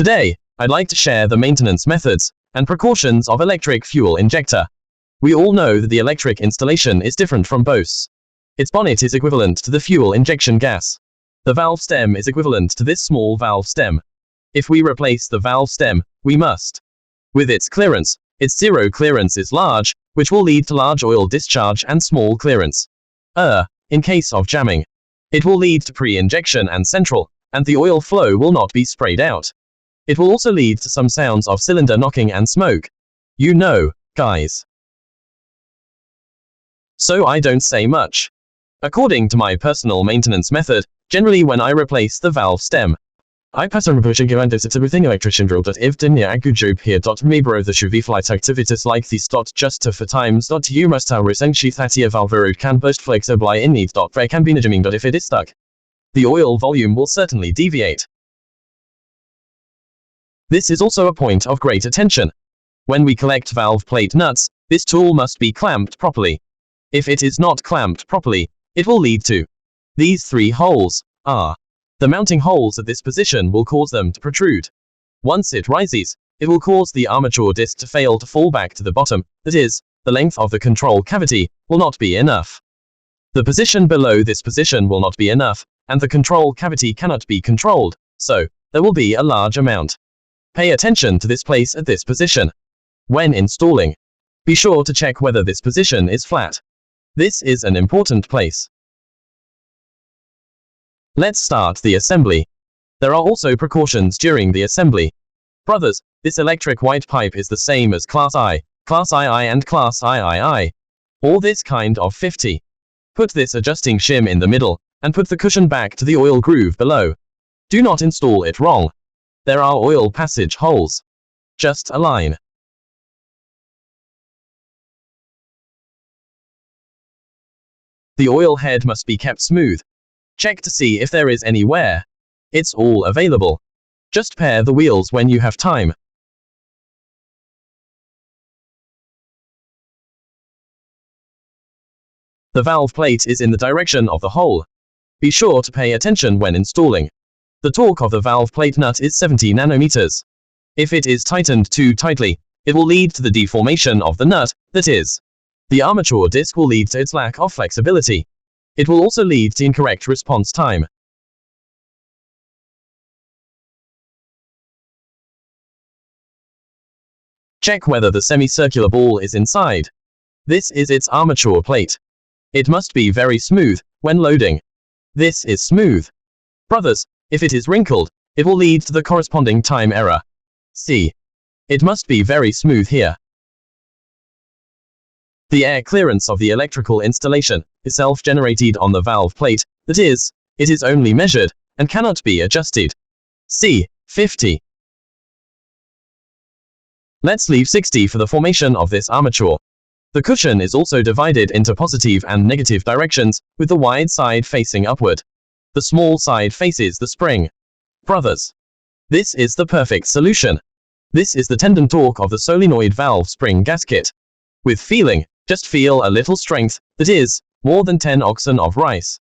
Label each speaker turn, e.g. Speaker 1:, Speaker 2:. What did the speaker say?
Speaker 1: Today, I'd like to share the maintenance methods and precautions of electric fuel injector. We all know that the electric installation is different from both. Its bonnet is equivalent to the fuel injection gas. The valve stem is equivalent to this small valve stem. If we replace the valve stem, we must. With its clearance, its zero clearance is large, which will lead to large oil discharge and small clearance. In case of jamming, it will lead to pre-injection and central, and the oil flow will not be sprayed out. It will also lead to some sounds of cylinder knocking and smoke. You know, guys. So I don't say much. According to my personal maintenance method, generally when I replace the valve stem, I pattern pushing gigantes it's everything electrician drill. If didn't good job here. Me bro the shuvi flight activities like these. Just for times. You must have essentially that your valve road can burst flexible in need. They can be jamming. If it is stuck, the oil volume will certainly deviate. This is also a point of great attention. When we collect valve plate nuts, this tool must be clamped properly. If it is not clamped properly, it will lead to these three holes. The mounting holes at this position will cause them to protrude. Once it rises, it will cause the armature disc to fail to fall back to the bottom, that is, the length of the control cavity will not be enough. The position below this position will not be enough, and the control cavity cannot be controlled, so there will be a large amount. Pay attention to this place at this position. When installing, be sure to check whether this position is flat. This is an important place. Let's start the assembly. There are also precautions during the assembly. Brothers, this electric white pipe is the same as Class I, Class II and Class III. Or this kind of 50. Put this adjusting shim in the middle, and put the cushion back to the oil groove below. Do not install it wrong. There are oil passage holes. Just align. The oil head must be kept smooth. Check to see if there is any wear. It's all available. Just pair the wheels when you have time. The valve plate is in the direction of the hole. Be sure to pay attention when installing. The torque of the valve plate nut is 70 nanometers. If it is tightened too tightly, it will lead to the deformation of the nut, that is, the armature disc will lead to its lack of flexibility. It will also lead to incorrect response time. Check whether the semicircular ball is inside. This is its armature plate. It must be very smooth when loading. This is smooth. Brothers, if it is wrinkled, it will lead to the corresponding time error. See. It must be very smooth here. The air clearance of the electrical installation is self-generated on the valve plate, that is, it is only measured, and cannot be adjusted. See, 50. Let's leave 60 for the formation of this armature. The cushion is also divided into positive and negative directions, with the wide side facing upward. The small side faces the spring. Brothers, this is the perfect solution. This is the tendon torque of the solenoid valve spring gasket. With feeling, just feel a little strength, that is, more than 10 oxen of rice.